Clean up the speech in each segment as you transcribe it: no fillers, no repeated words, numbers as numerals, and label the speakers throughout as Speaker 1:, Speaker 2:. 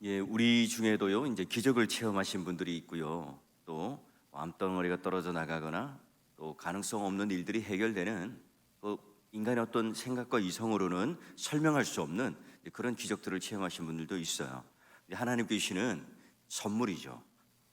Speaker 1: 예, 우리 중에도요, 이제 기적을 체험하신 분들이 있고요. 또 암덩어리가 떨어져 나가거나 또 가능성 없는 일들이 해결되는 또 인간의 어떤 생각과 이성으로는 설명할 수 없는 그런 기적들을 체험하신 분들도 있어요. 하나님께 주시는 선물이죠.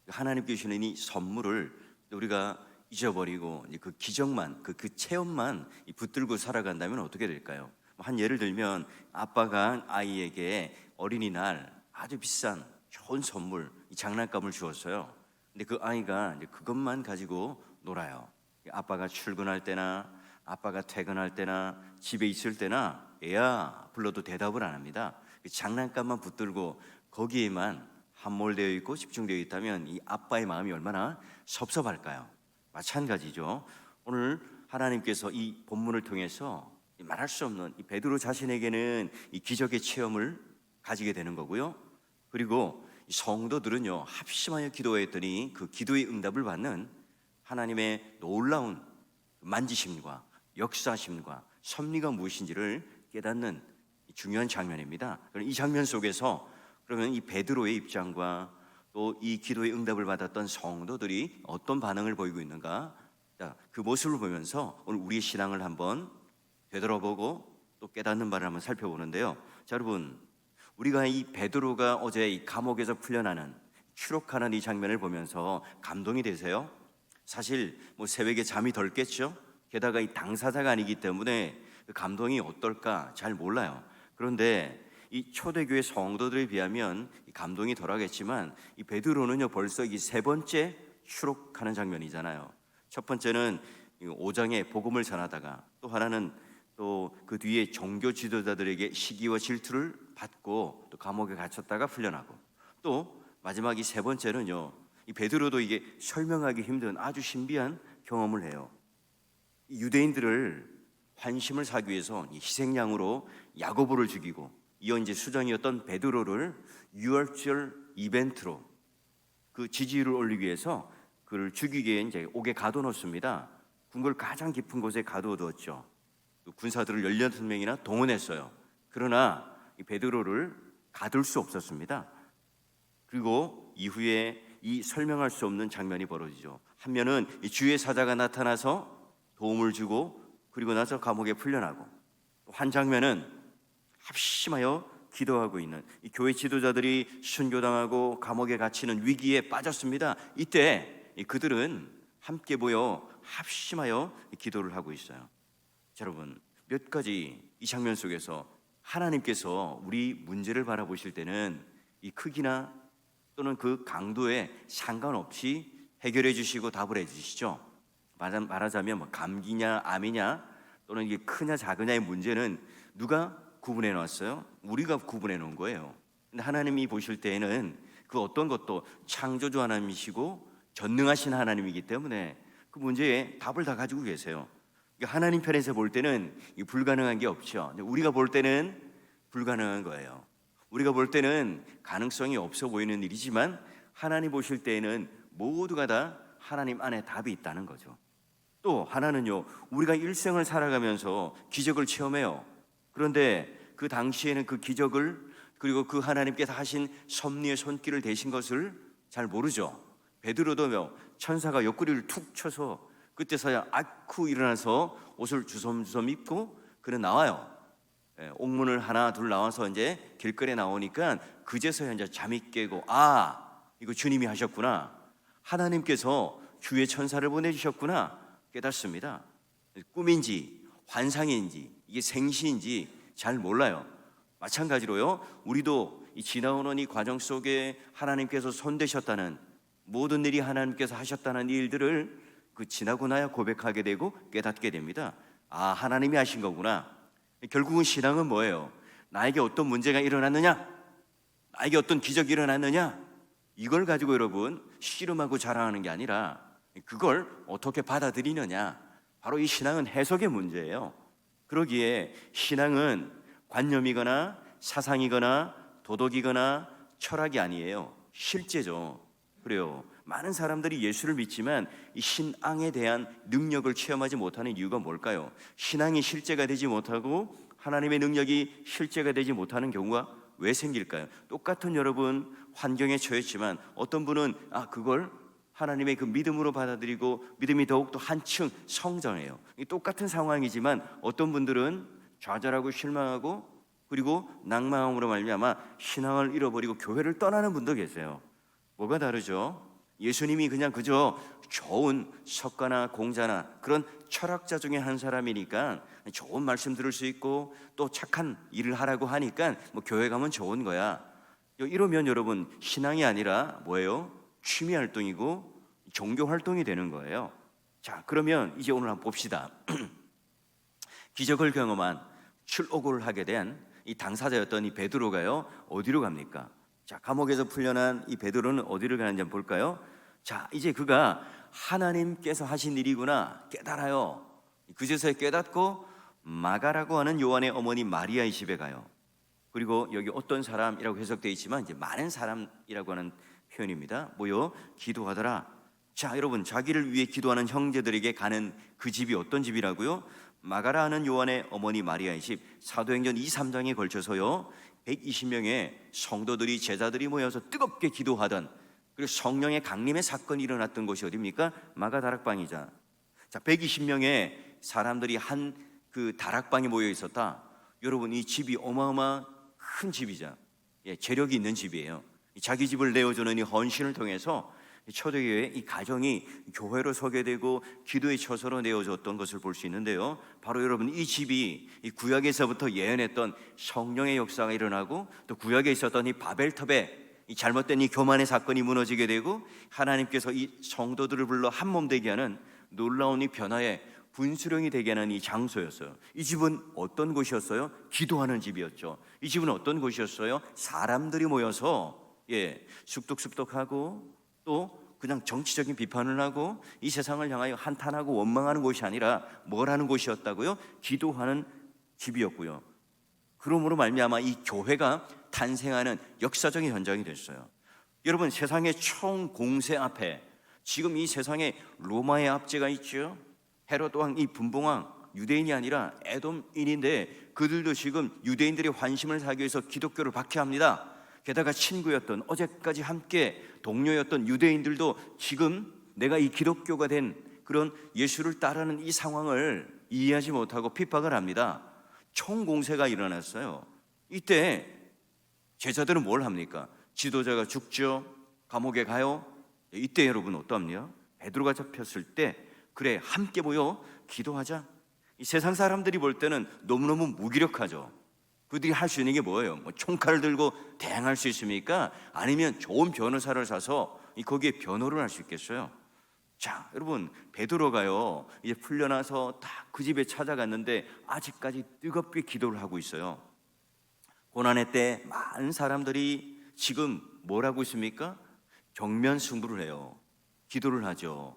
Speaker 1: 하나님께 주시는 이 선물을 우리가 잊어버리고 이제 그 기적만, 그 체험만 붙들고 살아간다면 어떻게 될까요? 한 예를 들면 아빠가 아이에게 어린이날 아주 비싼 좋은 선물, 이 장난감을 주었어요. 근데 그 아이가 이제 그것만 가지고 놀아요. 아빠가 출근할 때나 아빠가 퇴근할 때나 집에 있을 때나 애야 불러도 대답을 안 합니다. 그 장난감만 붙들고 거기에만 함몰되어 있고 집중되어 있다면 이 아빠의 마음이 얼마나 섭섭할까요? 마찬가지죠. 오늘 하나님께서 이 본문을 통해서 말할 수 없는 이 베드로 자신에게는 이 기적의 체험을 가지게 되는 거고요. 그리고 성도들은요, 합심하여 기도했더니 그 기도의 응답을 받는 하나님의 놀라운 만지심과 역사심과 섭리가 무엇인지를 깨닫는 중요한 장면입니다. 이 장면 속에서 그러면 이 베드로의 입장과 또 이 기도의 응답을 받았던 성도들이 어떤 반응을 보이고 있는가, 그 모습을 보면서 오늘 우리의 신앙을 한번 되돌아보고 또 깨닫는 바를 한번 살펴보는데요. 자, 여러분, 우리가 이 베드로가 어제 이 감옥에서 풀려나는 추록하는 이 장면을 보면서 감동이 되세요? 사실 새벽에 잠이 덜 깼죠. 게다가 이 당사자가 아니기 때문에 그 감동이 어떨까 잘 몰라요. 그런데 이 초대교회 성도들에 비하면 이 감동이 덜하겠지만 이 베드로는요 벌써 이 세 번째 추록하는 장면이잖아요. 첫 번째는 5장에 복음을 전하다가, 또 하나는 또 그 뒤에 종교 지도자들에게 시기와 질투를 받고 또 감옥에 갇혔다가 풀려나고, 또 마지막 이 세 번째는요, 이 베드로도 이게 설명하기 힘든 아주 신비한 경험을 해요. 이 유대인들을 환심을 사기 위해서 이 희생양으로 야고보를 죽이고, 이어 이제 수장이었던 베드로를 유월절 이벤트로 그 지지율을 올리기 위해서 그를 죽이기 위해 이제 옥에 가둬놓습니다. 궁궐 가장 깊은 곳에 가둬두었죠. 군사들을 16명이나 동원했어요. 그러나 이 베드로를 가둘 수 없었습니다. 그리고 이후에 이 설명할 수 없는 장면이 벌어지죠. 한 면은 이 주의 사자가 나타나서 도움을 주고 그리고 나서 감옥에 풀려나고, 한 장면은 합심하여 기도하고 있는 이 교회 지도자들이 순교당하고 감옥에 갇히는 위기에 빠졌습니다. 이때 그들은 함께 모여 합심하여 기도를 하고 있어요. 자, 여러분, 몇 가지 이 장면 속에서 하나님께서 우리 문제를 바라보실 때는 이 크기나 또는 그 강도에 상관없이 해결해 주시고 답을 해 주시죠. 말하자면 감기냐 암이냐 또는 이게 크냐 작으냐의 문제는 누가 구분해 놨어요? 우리가 구분해 놓은 거예요. 근데 하나님이 보실 때에는 그 어떤 것도 창조주 하나님이시고 전능하신 하나님이기 때문에 그 문제에 답을 다 가지고 계세요. 하나님 편에서 볼 때는 불가능한 게 없죠. 우리가 볼 때는 불가능한 거예요. 우리가 볼 때는 가능성이 없어 보이는 일이지만 하나님 보실 때에는 모두가 다 하나님 안에 답이 있다는 거죠. 또 하나는요, 우리가 일생을 살아가면서 기적을 체험해요. 그런데 그 당시에는 그 기적을, 그리고 그 하나님께서 하신 섭리의 손길을 대신 것을 잘 모르죠. 베드로도 천사가 옆구리를 툭 쳐서 그때서야 아쿠 일어나서 옷을 주섬주섬 입고 그는 나와요. 옥문을 하나 둘 나와서 이제 길거리에 나오니까 그제서야 이제 잠이 깨고, 이거 주님이 하셨구나, 하나님께서 주의 천사를 보내주셨구나 깨닫습니다. 꿈인지 환상인지 이게 생시인지 잘 몰라요. 마찬가지로요, 우리도 이 지나오는 이 과정 속에 하나님께서 손대셨다는, 모든 일이 하나님께서 하셨다는 일들을 지나고 나야 고백하게 되고 깨닫게 됩니다. 하나님이 하신 거구나. 결국은 신앙은 뭐예요? 나에게 어떤 문제가 일어났느냐, 나에게 어떤 기적이 일어났느냐, 이걸 가지고 여러분 씨름하고 자랑하는 게 아니라 그걸 어떻게 받아들이느냐, 바로 이 신앙은 해석의 문제예요. 그러기에 신앙은 관념이거나 사상이거나 도덕이거나 철학이 아니에요. 실제죠. 그래요. 많은 사람들이 예수를 믿지만 이 신앙에 대한 능력을 체험하지 못하는 이유가 뭘까요? 신앙이 실제가 되지 못하고 하나님의 능력이 실제가 되지 못하는 경우가 왜 생길까요? 똑같은 여러분 환경에 처했지만 어떤 분은 그걸 하나님의 그 믿음으로 받아들이고 믿음이 더욱더 한층 성장해요. 똑같은 상황이지만 어떤 분들은 좌절하고 실망하고 그리고 낭망함으로 말미암아 신앙을 잃어버리고 교회를 떠나는 분도 계세요. 뭐가 다르죠? 예수님이 그냥 그저 좋은 석가나 공자나 그런 철학자 중에 한 사람이니까 좋은 말씀 들을 수 있고 또 착한 일을 하라고 하니까 뭐 교회 가면 좋은 거야. 이러면 여러분 신앙이 아니라 뭐예요? 취미 활동이고 종교 활동이 되는 거예요. 자, 그러면 이제 오늘 한번 봅시다. 기적을 경험한 출옥을 하게 된 이 당사자였던 이 베드로가요 어디로 갑니까? 자, 감옥에서 풀려난 이 베드로는 어디를 가는지 한번 볼까요? 자, 이제 그가 하나님께서 하신 일이구나 깨달아요. 그제서야 깨닫고 마가라고 하는 요한의 어머니 마리아의 집에 가요. 그리고 여기 어떤 사람이라고 해석되어 있지만 이제 많은 사람이라고 하는 표현입니다. 모여 기도하더라. 자, 여러분 자기를 위해 기도하는 형제들에게 가는 그 집이 어떤 집이라고요? 마가라 하는 요한의 어머니 마리아의 집. 사도행전 2, 3장에 걸쳐서요 120명의 성도들이 제자들이 모여서 뜨겁게 기도하던 그리고 성령의 강림의 사건이 일어났던 곳이 어디입니까? 마가 다락방이자. 자, 120명의 사람들이 한 그 다락방에 모여 있었다. 여러분 이 집이 어마어마한 큰 집이자 재력이 있는 집이에요. 자기 집을 내어주는 이 헌신을 통해서 초대교회 이 가정이 교회로 서게 되고 기도의 처소로 내어줬던 것을 볼 수 있는데요. 바로 여러분 이 집이 이 구약에서부터 예언했던 성령의 역사가 일어나고 또 구약에 있었던 이 바벨탑의 이 잘못된 이 교만의 사건이 무너지게 되고 하나님께서 이 성도들을 불러 한 몸 되게 하는 놀라운 이 변화의 분수령이 되게 하는 이 장소였어요. 이 집은 어떤 곳이었어요? 기도하는 집이었죠. 이 집은 어떤 곳이었어요? 사람들이 모여서 쑥덕쑥덕하고 또 그냥 정치적인 비판을 하고 이 세상을 향하여 한탄하고 원망하는 곳이 아니라 뭘 하는 곳이었다고요? 기도하는 집이었고요. 그러므로 말미암아 이 교회가 탄생하는 역사적인 현장이 됐어요. 여러분 세상의 총공세 앞에 지금 이 세상에 로마의 압제가 있죠. 헤롯 왕 이 분봉왕 유대인이 아니라 에돔인인데 그들도 지금 유대인들의 환심을 사기 위해서 기독교를 박해합니다. 게다가 친구였던 어제까지 함께 동료였던 유대인들도 지금 내가 이 기독교가 된 그런 예수를 따르는 이 상황을 이해하지 못하고 핍박을 합니다. 총공세가 일어났어요. 이때 제자들은 뭘 합니까? 지도자가 죽죠. 감옥에 가요. 이때 여러분 어떠합니까? 베드로가 잡혔을 때 그래 함께 모여 기도하자. 이 세상 사람들이 볼 때는 너무너무 무기력하죠. 그들이 할 수 있는 게 뭐예요? 뭐 총칼을 들고 대항할 수 있습니까? 아니면 좋은 변호사를 사서 거기에 변호를 할 수 있겠어요? 자, 여러분 베드로가요 이제 풀려나서 딱 그 집에 찾아갔는데 아직까지 뜨겁게 기도를 하고 있어요. 고난의 때 많은 사람들이 지금 뭘 하고 있습니까? 경면 승부를 해요. 기도를 하죠.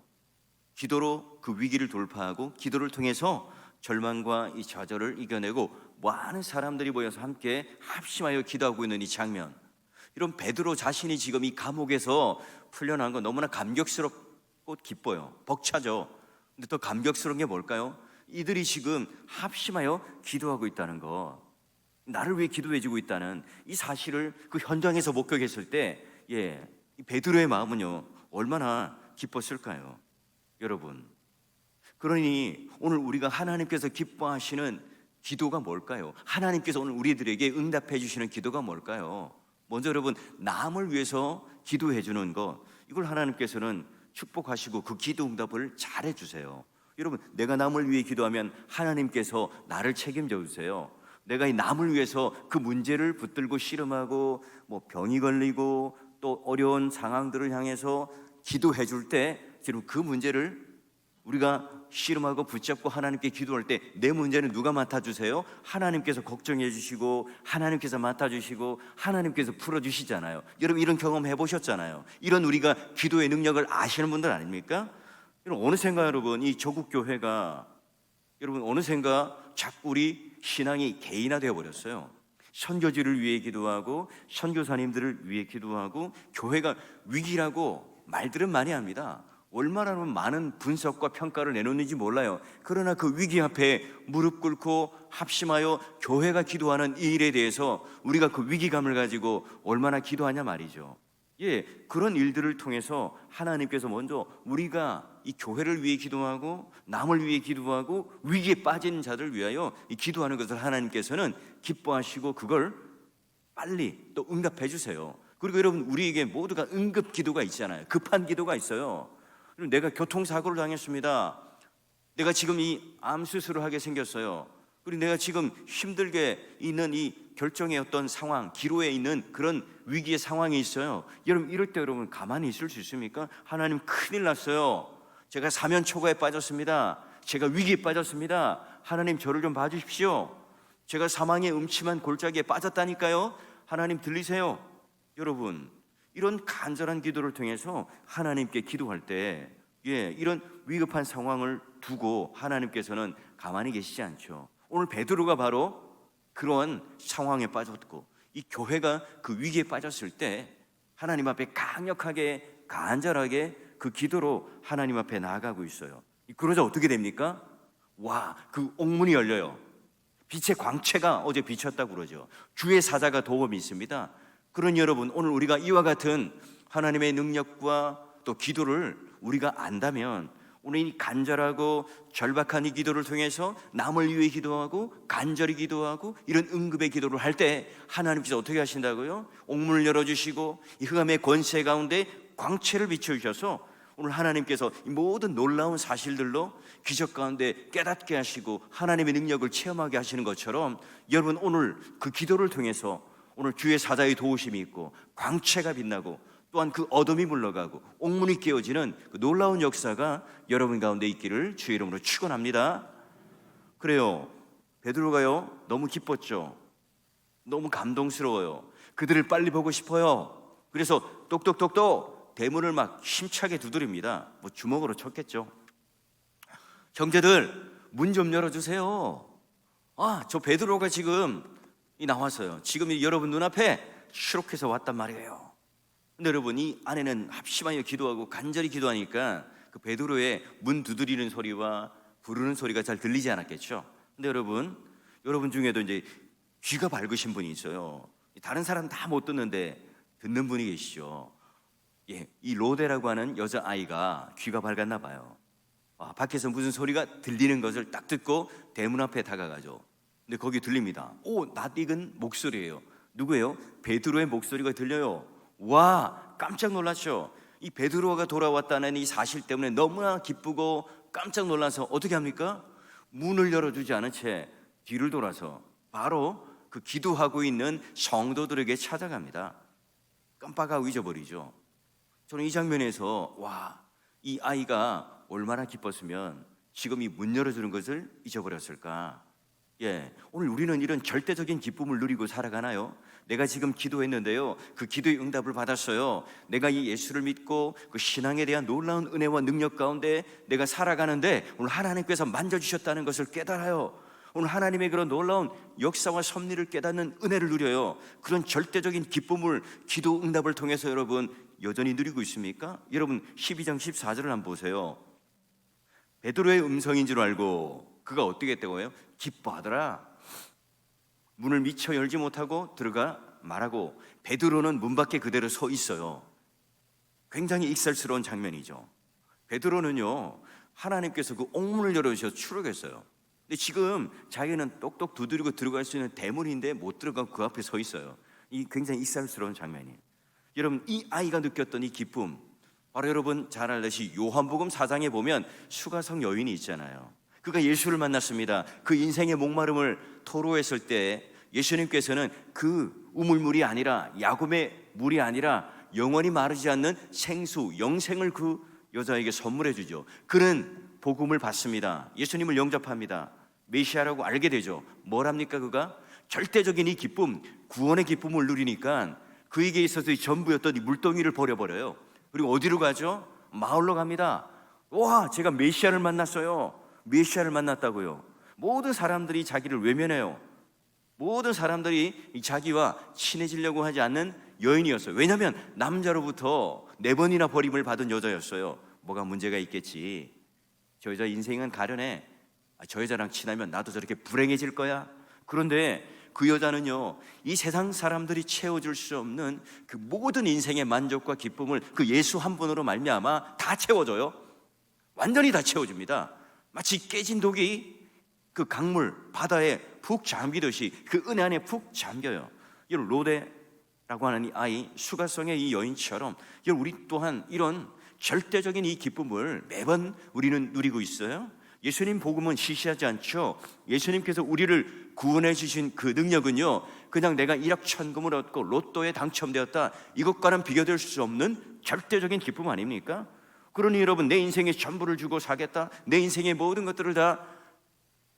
Speaker 1: 기도로 그 위기를 돌파하고 기도를 통해서 절망과 이 좌절을 이겨내고 많은 사람들이 모여서 함께 합심하여 기도하고 있는 이 장면. 이런 베드로 자신이 지금 이 감옥에서 풀려난 건 너무나 감격스럽고 기뻐요. 벅차죠. 근데 또 감격스러운 게 뭘까요? 이들이 지금 합심하여 기도하고 있다는 거, 나를 위해 기도해주고 있다는 이 사실을 그 현장에서 목격했을 때 이 베드로의 마음은요 얼마나 기뻤을까요? 여러분, 그러니 오늘 우리가 하나님께서 기뻐하시는 기도가 뭘까요? 하나님께서 오늘 우리들에게 응답해 주시는 기도가 뭘까요? 먼저 여러분 남을 위해서 기도해 주는 것, 이걸 하나님께서는 축복하시고 그 기도 응답을 잘해 주세요. 여러분 내가 남을 위해 기도하면 하나님께서 나를 책임져 주세요. 내가 이 남을 위해서 그 문제를 붙들고 씨름하고 뭐 병이 걸리고 또 어려운 상황들을 향해서 기도해 줄 때 지금 그 문제를 우리가 씨름하고 붙잡고 하나님께 기도할 때 내 문제는 누가 맡아주세요? 하나님께서 걱정해 주시고 하나님께서 맡아주시고 하나님께서 풀어주시잖아요. 여러분 이런 경험 해보셨잖아요. 이런 우리가 기도의 능력을 아시는 분들 아닙니까? 여러분 어느샌가 여러분 이 조국교회가 여러분 어느샌가 자꾸 우리 신앙이 개인화되어 버렸어요. 선교지를 위해 기도하고 선교사님들을 위해 기도하고 교회가 위기라고 말들은 많이 합니다. 얼마나 많은 분석과 평가를 내놓는지 몰라요. 그러나 그 위기 앞에 무릎 꿇고 합심하여 교회가 기도하는 이 일에 대해서 우리가 그 위기감을 가지고 얼마나 기도하냐 말이죠. 예, 그런 일들을 통해서 하나님께서 먼저 우리가 이 교회를 위해 기도하고 남을 위해 기도하고 위기에 빠진 자들 위하여 이 기도하는 것을 하나님께서는 기뻐하시고 그걸 빨리 또 응답해 주세요. 그리고 여러분, 우리에게 모두가 응급 기도가 있잖아요. 급한 기도가 있어요. 내가 교통사고를 당했습니다. 내가 지금 이 암 수술을 하게 생겼어요. 그리고 내가 지금 힘들게 있는 이 결정의 어떤 상황, 기로에 있는 그런 위기의 상황이 있어요. 여러분, 이럴 때 여러분 가만히 있을 수 있습니까? 하나님, 큰일 났어요. 제가 사면 초가에 빠졌습니다. 제가 위기에 빠졌습니다. 하나님, 저를 좀 봐주십시오. 제가 사망의 음침한 골짜기에 빠졌다니까요. 하나님, 들리세요? 여러분, 이런 간절한 기도를 통해서 하나님께 기도할 때 이런 위급한 상황을 두고 하나님께서는 가만히 계시지 않죠. 오늘 베드로가 바로 그런 상황에 빠졌고 이 교회가 그 위기에 빠졌을 때 하나님 앞에 강력하게 간절하게 그 기도로 하나님 앞에 나아가고 있어요. 그러자 어떻게 됩니까? 와, 그 옥문이 열려요. 빛의 광채가 어제 비쳤다고 그러죠. 주의 사자가 도움이 있습니다. 그러니 여러분, 오늘 우리가 이와 같은 하나님의 능력과 또 기도를 우리가 안다면 오늘 이 간절하고 절박한 이 기도를 통해서 남을 위해 기도하고 간절히 기도하고 이런 응급의 기도를 할 때 하나님께서 어떻게 하신다고요? 옥문을 열어주시고 이 흑암의 권세 가운데 광채를 비춰주셔서 오늘 하나님께서 이 모든 놀라운 사실들로 기적 가운데 깨닫게 하시고 하나님의 능력을 체험하게 하시는 것처럼 여러분, 오늘 그 기도를 통해서 오늘 주의 사자의 도우심이 있고 광채가 빛나고 또한 그 어둠이 물러가고 옥문이 깨어지는 그 놀라운 역사가 여러분 가운데 있기를 주의 이름으로 축원합니다. 그래요, 베드로가요 너무 기뻤죠. 너무 감동스러워요. 그들을 빨리 보고 싶어요. 그래서 똑똑똑똑 대문을 막 힘차게 두드립니다. 뭐 주먹으로 쳤겠죠. 형제들, 문 좀 열어주세요. 저 베드로가 지금 나왔어요. 지금 여러분 눈앞에 추록해서 왔단 말이에요. 근데 여러분, 이 안에는 합심하여 기도하고 간절히 기도하니까 그 베드로의 문 두드리는 소리와 부르는 소리가 잘 들리지 않았겠죠. 근데 여러분 중에도 이제 귀가 밝으신 분이 있어요. 다른 사람 다 못 듣는데 듣는 분이 계시죠. 이 로데라고 하는 여자아이가 귀가 밝았나 봐요. 밖에서 무슨 소리가 들리는 것을 딱 듣고 대문 앞에 다가가죠. 근데 거기 들립니다. 낯익은 목소리예요. 누구예요? 베드로의 목소리가 들려요. 와, 깜짝 놀랐죠. 이 베드로가 돌아왔다는 이 사실 때문에 너무나 기쁘고 깜짝 놀라서 어떻게 합니까? 문을 열어주지 않은 채 뒤를 돌아서 바로 그 기도하고 있는 성도들에게 찾아갑니다. 깜빡하고 잊어버리죠. 저는 이 장면에서 이 아이가 얼마나 기뻤으면 지금 이 문 열어주는 것을 잊어버렸을까. 오늘 우리는 이런 절대적인 기쁨을 누리고 살아가나요? 내가 지금 기도했는데요, 그 기도의 응답을 받았어요. 내가 이 예수를 믿고 그 신앙에 대한 놀라운 은혜와 능력 가운데 내가 살아가는데 오늘 하나님께서 만져주셨다는 것을 깨달아요. 오늘 하나님의 그런 놀라운 역사와 섭리를 깨닫는 은혜를 누려요. 그런 절대적인 기쁨을 기도 응답을 통해서 여러분 여전히 누리고 있습니까? 여러분 12장 14절을 한번 보세요. 베드로의 음성인 줄 알고 그가 어떻게 했다고 해요? 기뻐하더라. 문을 미처 열지 못하고 들어가 말하고 베드로는 문 밖에 그대로 서 있어요. 굉장히 익살스러운 장면이죠. 베드로는요, 하나님께서 그 옥문을 열어주셔서 추락했어요. 근데 지금 자기는 똑똑 두드리고 들어갈 수 있는 대문인데 못 들어가고 그 앞에 서 있어요. 이 굉장히 익살스러운 장면이에요. 여러분, 이 아이가 느꼈던 이 기쁨, 바로 여러분 잘 알듯이 요한복음 4장에 보면 수가성 여인이 있잖아요. 그가 예수를 만났습니다. 그 인생의 목마름을 토로했을 때 예수님께서는 그 우물물이 아니라 야곱의 물이 아니라 영원히 마르지 않는 생수, 영생을 그 여자에게 선물해 주죠. 그는 복음을 받습니다. 예수님을 영접합니다. 메시아라고 알게 되죠. 뭘 합니까? 그가 절대적인 이 기쁨, 구원의 기쁨을 누리니까 그에게 있어서 이 전부였던 이 물동이를 버려버려요. 그리고 어디로 가죠? 마을로 갑니다. 제가 메시아를 만났어요. 메시아를 만났다고요. 모든 사람들이 자기를 외면해요. 모든 사람들이 자기와 친해지려고 하지 않는 여인이었어요. 왜냐하면 남자로부터 4번이나 버림을 받은 여자였어요. 뭐가 문제가 있겠지. 저 여자 인생은 가련해. 저 여자랑 친하면 나도 저렇게 불행해질 거야. 그런데 그 여자는요, 이 세상 사람들이 채워줄 수 없는 그 모든 인생의 만족과 기쁨을 그 예수 한 분으로 말미암아 다 채워줘요. 완전히 다 채워줍니다. 마치 깨진 독이 그 강물 바다에 푹 잠기듯이 그 은혜 안에 푹 잠겨요. 여러분, 로데라고 하는 이 아이, 수가성의 이 여인처럼 여러분, 우리 또한 이런 절대적인 이 기쁨을 매번 우리는 누리고 있어요. 예수님 복음은 시시하지 않죠. 예수님께서 우리를 구원해 주신 그 능력은요, 그냥 내가 일확천금을 얻고 로또에 당첨되었다, 이것과는 비교될 수 없는 절대적인 기쁨 아닙니까? 그러니 여러분, 내 인생의 전부를 주고 사겠다, 내 인생의 모든 것들을 다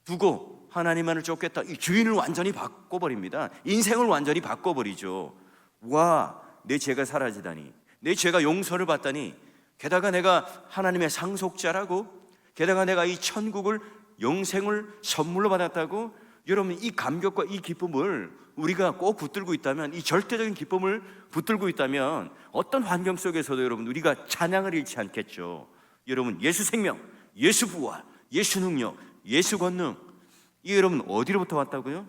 Speaker 1: 두고 하나님만을 쫓겠다, 이 주인을 완전히 바꿔버립니다. 인생을 완전히 바꿔버리죠. 와, 내 죄가 사라지다니, 내 죄가 용서를 받다니, 게다가 내가 하나님의 상속자라고, 게다가 내가 이 천국을, 영생을 선물로 받았다고. 여러분, 이 감격과 이 기쁨을 우리가 꼭 붙들고 있다면, 이 절대적인 기쁨을 붙들고 있다면 어떤 환경 속에서도 여러분, 우리가 찬양을 잃지 않겠죠. 여러분, 예수 생명, 예수 부활, 예수 능력, 예수 권능, 이 여러분 어디로부터 왔다고요?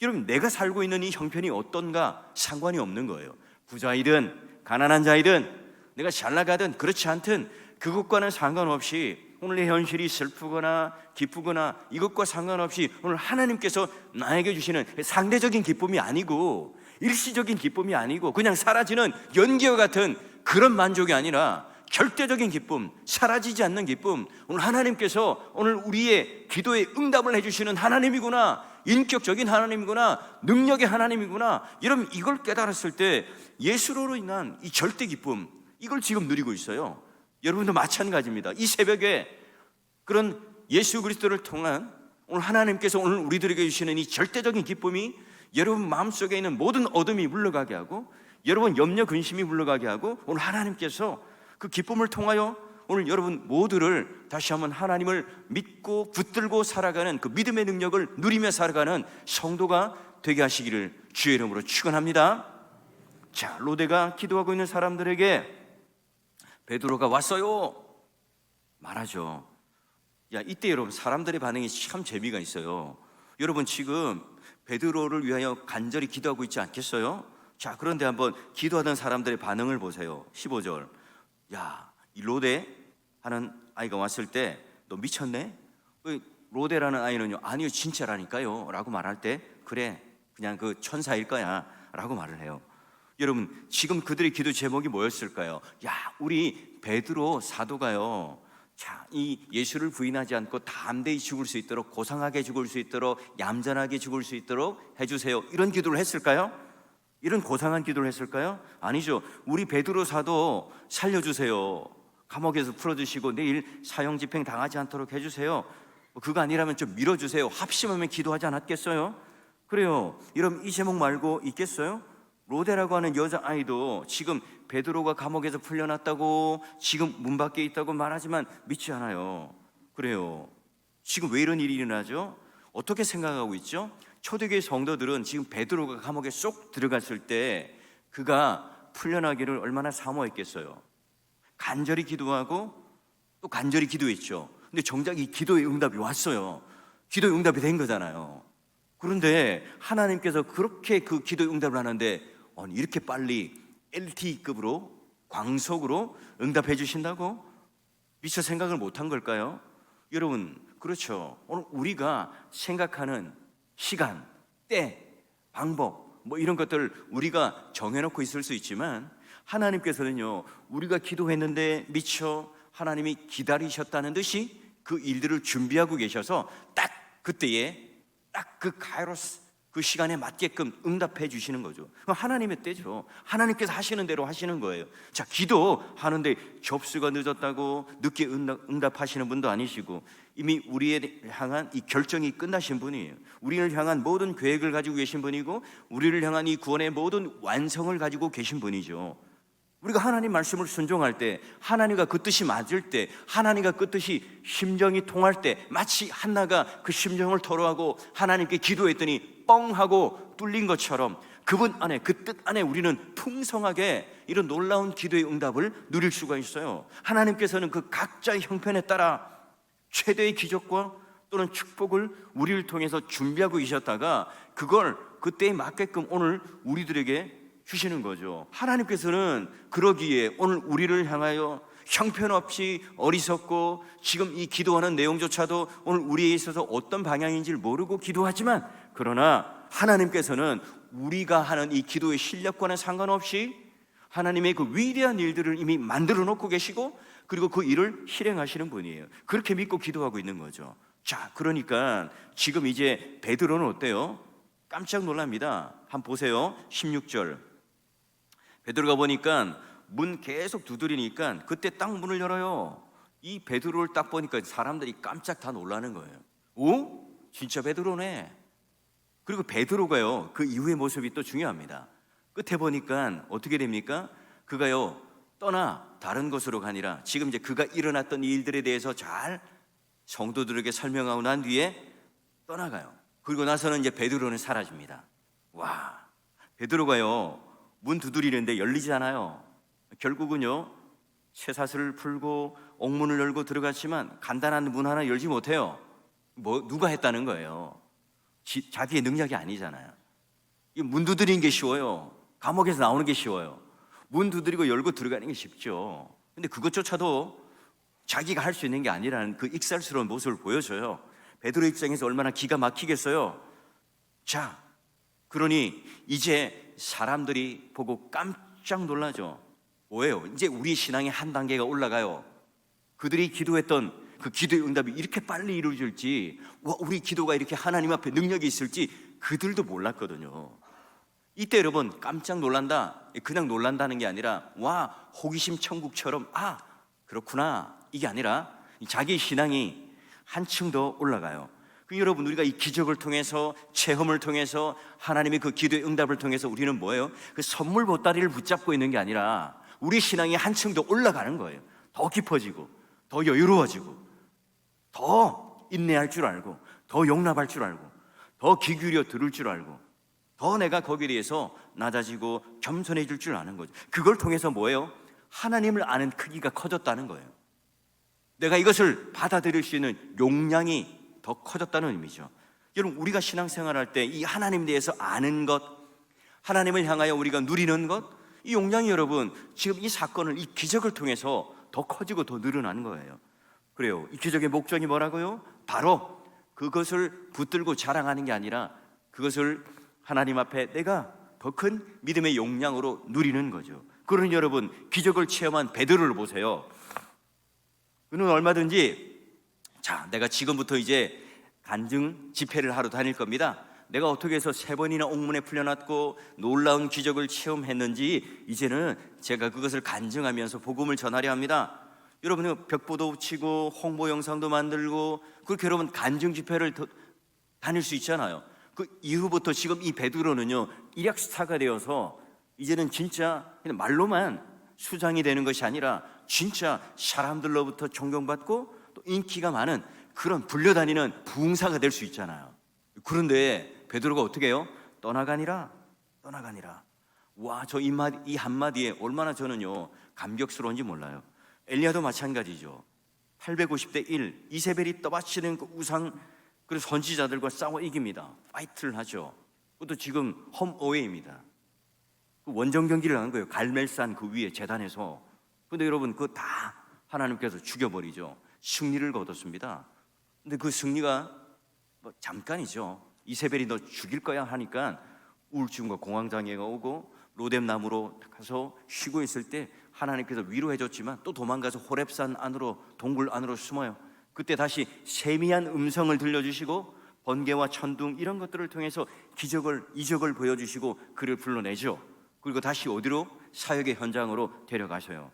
Speaker 1: 여러분, 내가 살고 있는 이 형편이 어떤가 상관이 없는 거예요. 부자이든 가난한 자이든 내가 잘 나가든 그렇지 않든 그것과는 상관없이, 오늘의 현실이 슬프거나 기쁘거나 이것과 상관없이 오늘 하나님께서 나에게 주시는 상대적인 기쁨이 아니고, 일시적인 기쁨이 아니고, 그냥 사라지는 연기와 같은 그런 만족이 아니라 절대적인 기쁨, 사라지지 않는 기쁨, 오늘 하나님께서 오늘 우리의 기도에 응답을 해주시는 하나님이구나, 인격적인 하나님이구나, 능력의 하나님이구나. 여러분, 이걸 깨달았을 때 예수로 인한 이 절대 기쁨, 이걸 지금 누리고 있어요. 여러분도 마찬가지입니다. 이 새벽에 그런 예수 그리스도를 통한 오늘 하나님께서 오늘 우리들에게 주시는 이 절대적인 기쁨이 여러분 마음속에 있는 모든 어둠이 물러가게 하고, 여러분 염려 근심이 물러가게 하고, 오늘 하나님께서 그 기쁨을 통하여 오늘 여러분 모두를 다시 한번 하나님을 믿고 붙들고 살아가는 그 믿음의 능력을 누리며 살아가는 성도가 되게 하시기를 주의 이름으로 축원합니다. 자, 로데가 기도하고 있는 사람들에게 베드로가 왔어요 말하죠. 야, 이때 여러분 사람들의 반응이 참 재미가 있어요. 여러분, 지금 베드로를 위하여 간절히 기도하고 있지 않겠어요? 자, 그런데 한번 기도하던 사람들의 반응을 보세요. 15절. 야, 이 로데 하는 아이가 왔을 때 너 미쳤네? 로데라는 아이는요, 아니요 진짜라니까요 라고 말할 때, 그래 그냥 그 천사일 거야 라고 말을 해요. 여러분, 지금 그들의 기도 제목이 뭐였을까요? 야, 우리 베드로 사도가요, 자, 이 예수를 부인하지 않고 담대히 죽을 수 있도록, 고상하게 죽을 수 있도록, 얌전하게 죽을 수 있도록 해주세요, 이런 기도를 했을까요? 이런 고상한 기도를 했을까요? 아니죠. 우리 베드로 사도 살려주세요, 감옥에서 풀어주시고 내일 사형집행 당하지 않도록 해주세요, 그거 아니라면 좀 밀어주세요, 합심하면 기도하지 않았겠어요? 그래요. 이런 이 제목 말고 있겠어요? 로데라고 하는 여자아이도 지금 베드로가 감옥에서 풀려났다고, 지금 문 밖에 있다고 말하지만 믿지 않아요. 그래요. 지금 왜 이런 일이 일어나죠? 어떻게 생각하고 있죠? 초대교회 성도들은 지금 베드로가 감옥에 쏙 들어갔을 때 그가 풀려나기를 얼마나 사모했겠어요. 간절히 기도하고 또 간절히 기도했죠. 근데 정작 이 기도의 응답이 왔어요. 기도의 응답이 된 거잖아요. 그런데 하나님께서 그렇게 그 기도의 응답을 하는데 이렇게 빨리 LTE급으로 광속으로 응답해 주신다고? 미처 생각을 못한 걸까요? 여러분, 그렇죠. 오늘 우리가 생각하는 시간, 때, 방법, 뭐 이런 것들 우리가 정해놓고 있을 수 있지만, 하나님께서는요, 우리가 기도했는데 미처 하나님이 기다리셨다는 듯이 그 일들을 준비하고 계셔서 딱 그때에 딱 그 카이로스, 그 시간에 맞게끔 응답해 주시는 거죠. 하나님의 때죠. 하나님께서 하시는 대로 하시는 거예요. 자, 기도하는데 접수가 늦었다고 늦게 응답하시는 분도 아니시고, 이미 우리에 향한 이 결정이 끝나신 분이에요. 우리를 향한 모든 계획을 가지고 계신 분이고, 우리를 향한 이 구원의 모든 완성을 가지고 계신 분이죠. 우리가 하나님 말씀을 순종할 때, 하나님과 그 뜻이 맞을 때, 하나님과 그 뜻이 심정이 통할 때, 마치 한나가 그 심정을 토로하고 하나님께 기도했더니 뻥 하고 뚫린 것처럼 그분 안에, 그 뜻 안에 우리는 풍성하게 이런 놀라운 기도의 응답을 누릴 수가 있어요. 하나님께서는 그 각자의 형편에 따라 최대의 기적과 또는 축복을 우리를 통해서 준비하고 계셨다가 그걸 그때에 맞게끔 오늘 우리들에게 주시는 거죠. 하나님께서는 그러기에 오늘 우리를 향하여 형편없이 어리석고 지금 이 기도하는 내용조차도 오늘 우리에 있어서 어떤 방향인지를 모르고 기도하지만, 그러나 하나님께서는 우리가 하는 이 기도의 실력과는 상관없이 하나님의 그 위대한 일들을 이미 만들어 놓고 계시고, 그리고 그 일을 실행하시는 분이에요. 그렇게 믿고 기도하고 있는 거죠. 자, 그러니까 지금 이제 베드로는 어때요? 깜짝 놀랍니다. 한번 보세요. 16절. 베드로가 보니까 문 계속 두드리니까 그때 딱 문을 열어요. 이 베드로를 딱 보니까 사람들이 깜짝 다 놀라는 거예요. 오? 진짜 베드로네. 그리고 베드로가요, 그 이후의 모습이 또 중요합니다. 끝에 보니까 어떻게 됩니까? 그가요, 떠나 다른 곳으로 가니라. 지금 이제 그가 일어났던 일들에 대해서 잘 성도들에게 설명하고 난 뒤에 떠나가요. 그리고 나서는 이제 베드로는 사라집니다. 와, 베드로가요, 문 두드리는데 열리지 않아요. 결국은요, 쇠사슬을 풀고 옥문을 열고 들어갔지만 간단한 문 하나 열지 못해요. 누가 했다는 거예요? 자기의 능력이 아니잖아요. 이 문 두드리는 게 쉬워요. 감옥에서 나오는 게 쉬워요. 문 두드리고 열고 들어가는 게 쉽죠. 근데 그것조차도 자기가 할 수 있는 게 아니라는 그 익살스러운 모습을 보여줘요. 베드로 입장에서 얼마나 기가 막히겠어요. 자, 그러니 이제 사람들이 보고 깜짝 놀라죠. 뭐예요? 이제 우리 신앙의 한 단계가 올라가요. 그들이 기도했던 그 기도의 응답이 이렇게 빨리 이루어질지, 우리 기도가 이렇게 하나님 앞에 능력이 있을지 그들도 몰랐거든요. 이때 여러분 깜짝 놀란다, 그냥 놀란다는 게 아니라 와, 호기심 천국처럼, 아, 그렇구나, 이게 아니라 자기 신앙이 한층 더 올라가요. 여러분, 우리가 이 기적을 통해서, 체험을 통해서, 하나님의 그 기도의 응답을 통해서 우리는 뭐예요? 그 선물 보따리를 붙잡고 있는 게 아니라 우리 신앙이 한층 더 올라가는 거예요. 더 깊어지고, 더 여유로워지고, 더 인내할 줄 알고, 더 용납할 줄 알고, 더 귀 기울여 들을 줄 알고, 더 내가 거기에 대해서 낮아지고 겸손해질 줄 아는 거죠. 그걸 통해서 뭐예요? 하나님을 아는 크기가 커졌다는 거예요. 내가 이것을 받아들일 수 있는 용량이 더 커졌다는 의미죠. 여러분, 우리가 신앙생활할 때 이 하나님에 대해서 아는 것, 하나님을 향하여 우리가 누리는 것, 이 용량이 여러분 지금 이 사건을, 이 기적을 통해서 더 커지고 더 늘어나는 거예요. 그래요. 이 기적의 목적이 뭐라고요? 바로 그것을 붙들고 자랑하는 게 아니라 그것을 하나님 앞에 내가 더 큰 믿음의 용량으로 누리는 거죠. 그러니 여러분, 기적을 체험한 베드로를 보세요. 그는 얼마든지, 자, 내가 지금부터 이제 간증 집회를 하러 다닐 겁니다. 내가 어떻게 해서 3번이나 옥문에 풀려났고 놀라운 기적을 체험했는지 이제는 제가 그것을 간증하면서 복음을 전하려 합니다. 여러분, 벽보도 붙이고 홍보 영상도 만들고 그렇게 여러분 간증 집회를 다닐 수 있잖아요. 그 이후부터 지금 이 베드로는요, 일약 스타가 되어서 이제는 진짜 그냥 말로만 수장이 되는 것이 아니라 진짜 사람들로부터 존경받고 또 인기가 많은 그런 불려다니는 부흥사가 될 수 있잖아요. 그런데 베드로가 어떻게 해요? 떠나가니라. 와, 저 이 한마디에 얼마나 저는요 감격스러운지 몰라요. 엘리야도 마찬가지죠. 850대 1 이세벨이 떠받치는 그 우상, 그래서 선지자들과 싸워 이깁니다. 파이트를 하죠. 그것도 지금 홈어웨이입니다. 그 원정 경기를 한 거예요. 갈멜산 그 위에 제단에서. 근데 여러분, 그거 다 하나님께서 죽여버리죠. 승리를 거뒀습니다. 근데 그 승리가 뭐 잠깐이죠. 이세벨이 너 죽일 거야 하니까 우울증과 공황장애가 오고 로뎀나무로 가서 쉬고 있을 때 하나님께서 위로해 줬지만 또 도망가서 호렙산 안으로, 동굴 안으로 숨어요. 그때 다시 세미한 음성을 들려주시고 번개와 천둥 이런 것들을 통해서 이적을 보여주시고 그를 불러내죠. 그리고 다시 어디로? 사역의 현장으로 데려가셔요.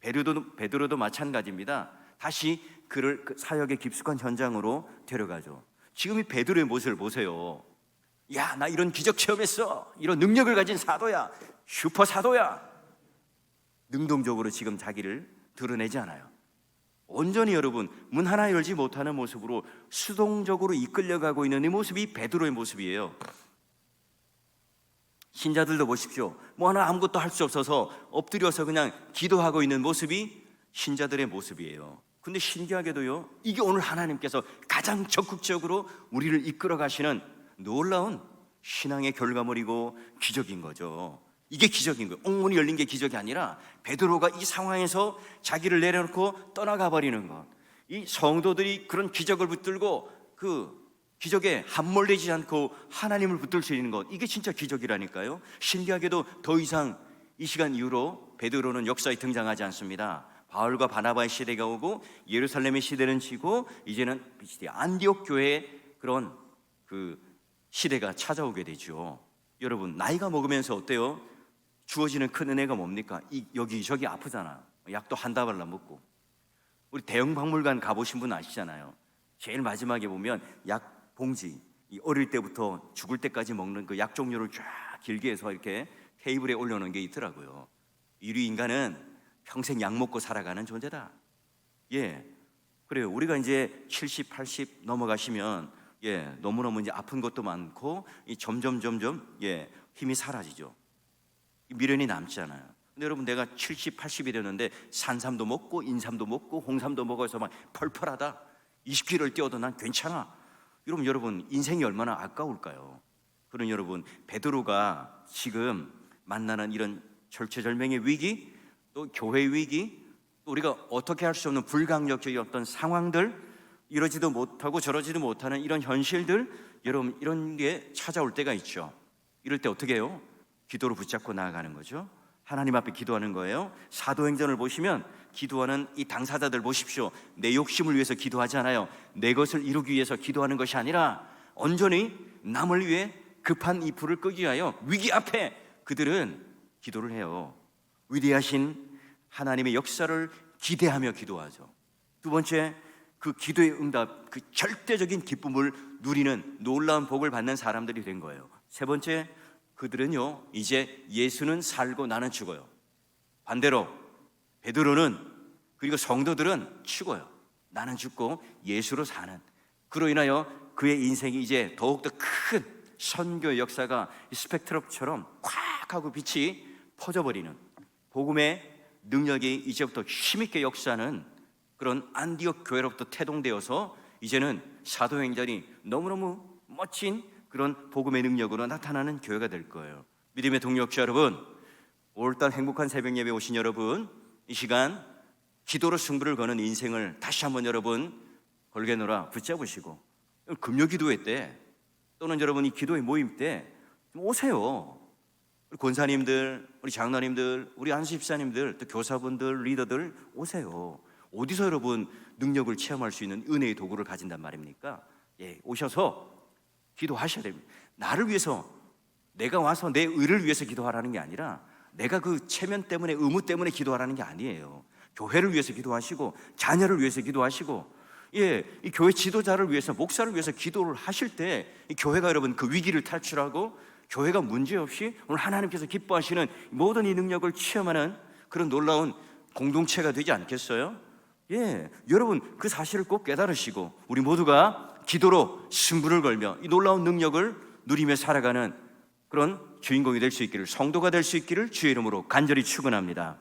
Speaker 1: 베드로도 마찬가지입니다. 다시 그를 그 사역의 깊숙한 현장으로 데려가죠. 지금 이 베드로의 모습을 보세요. 야, 나 이런 기적 체험했어. 이런 능력을 가진 사도야. 슈퍼 사도야. 능동적으로 지금 자기를 드러내지 않아요. 온전히 여러분 문 하나 열지 못하는 모습으로 수동적으로 이끌려가고 있는 이 모습이 베드로의 모습이에요. 신자들도 보십시오. 뭐 하나 아무것도 할 수 없어서 엎드려서 그냥 기도하고 있는 모습이 신자들의 모습이에요. 근데 신기하게도요, 이게 오늘 하나님께서 가장 적극적으로 우리를 이끌어 가시는 놀라운 신앙의 결과물이고 기적인 거죠. 이게 기적인 거예요. 옥문이 열린 게 기적이 아니라 베드로가 이 상황에서 자기를 내려놓고 떠나가 버리는 것, 이 성도들이 그런 기적을 붙들고 그 기적에 함몰되지 않고 하나님을 붙들 수 있는 것, 이게 진짜 기적이라니까요. 신기하게도 더 이상 이 시간 이후로 베드로는 역사에 등장하지 않습니다. 바울과 바나바의 시대가 오고 예루살렘의 시대는 지고 이제는 안디옥 교회의 그런 그 시대가 찾아오게 되죠. 여러분 나이가 먹으면서 어때요? 주어지는 큰 은혜가 뭡니까? 여기저기 아프잖아. 약도 한 다발라 먹고. 우리 대형 박물관 가보신 분 아시잖아요. 제일 마지막에 보면 약 봉지, 이 어릴 때부터 죽을 때까지 먹는 그 약 종류를 쫙 길게 해서 이렇게 테이블에 올려놓은 게 있더라고요. 인류 인간은 평생 약 먹고 살아가는 존재다. 예, 그래요. 우리가 이제 70, 80 넘어가시면 너무너무 이제 아픈 것도 많고 점점 힘이 사라지죠. 미련이 남잖아요. 근데 여러분 내가 70, 80이 되는데 산삼도 먹고 인삼도 먹고 홍삼도 먹어서 막 펄펄하다. 20km를 뛰어도 난 괜찮아. 여러분 인생이 얼마나 아까울까요? 그런 여러분 베드로가 지금 만나는 이런 절체절명의 위기, 또 교회의 위기, 또 우리가 어떻게 할 수 없는 불강력적인 어떤 상황들, 이러지도 못하고 저러지도 못하는 이런 현실들, 여러분 이런 게 찾아올 때가 있죠. 이럴 때 어떻게 해요? 기도로 붙잡고 나아가는 거죠. 하나님 앞에 기도하는 거예요. 사도행전을 보시면 기도하는 이 당사자들 보십시오. 내 욕심을 위해서 기도하지 않아요. 내 것을 이루기 위해서 기도하는 것이 아니라 온전히 남을 위해 급한 이 불을 끄기 위하여 위기 앞에 그들은 기도를 해요. 위대하신 하나님의 역사를 기대하며 기도하죠. 두 번째, 그 기도의 응답, 그 절대적인 기쁨을 누리는 놀라운 복을 받는 사람들이 된 거예요. 세 번째, 그들은요 이제 예수는 살고 나는 죽어요. 반대로 베드로는, 그리고 성도들은 죽어요. 나는 죽고 예수로 사는. 그로 인하여 그의 인생이 이제 더욱더 큰 선교의 역사가 스펙트럼처럼 콱 하고 빛이 퍼져버리는, 복음의 능력이 이제부터 힘있게 역사하는 그런 안디옥 교회로부터 태동되어서 이제는 사도행전이 너무너무 멋진 그런 복음의 능력으로 나타나는 교회가 될 거예요. 믿음의 동역자 여러분, 5월달 행복한 새벽 예배 오신 여러분, 이 시간 기도로 승부를 거는 인생을 다시 한번 여러분 걸게노라 붙잡으시고, 금요 기도회 때 또는 여러분이 기도의 모임 때 좀 오세요. 우리 권사님들, 우리 장로님들, 우리 안수집사님들, 또 교사분들, 리더들 오세요. 어디서 여러분 능력을 체험할 수 있는 은혜의 도구를 가진단 말입니까? 오셔서 기도하셔야 됩니다. 나를 위해서, 내가 와서 내 의를 위해서 기도하라는 게 아니라 내가 그 체면 때문에, 의무 때문에 기도하라는 게 아니에요. 교회를 위해서 기도하시고 자녀를 위해서 기도하시고, 이 교회 지도자를 위해서, 목사를 위해서 기도를 하실 때 이 교회가 여러분 그 위기를 탈출하고 교회가 문제없이 오늘 하나님께서 기뻐하시는 모든 이 능력을 체험하는 그런 놀라운 공동체가 되지 않겠어요? 여러분 그 사실을 꼭 깨달으시고 우리 모두가 기도로 승부를 걸며 이 놀라운 능력을 누리며 살아가는 그런 주인공이 될 수 있기를, 성도가 될 수 있기를 주의 이름으로 간절히 축원합니다.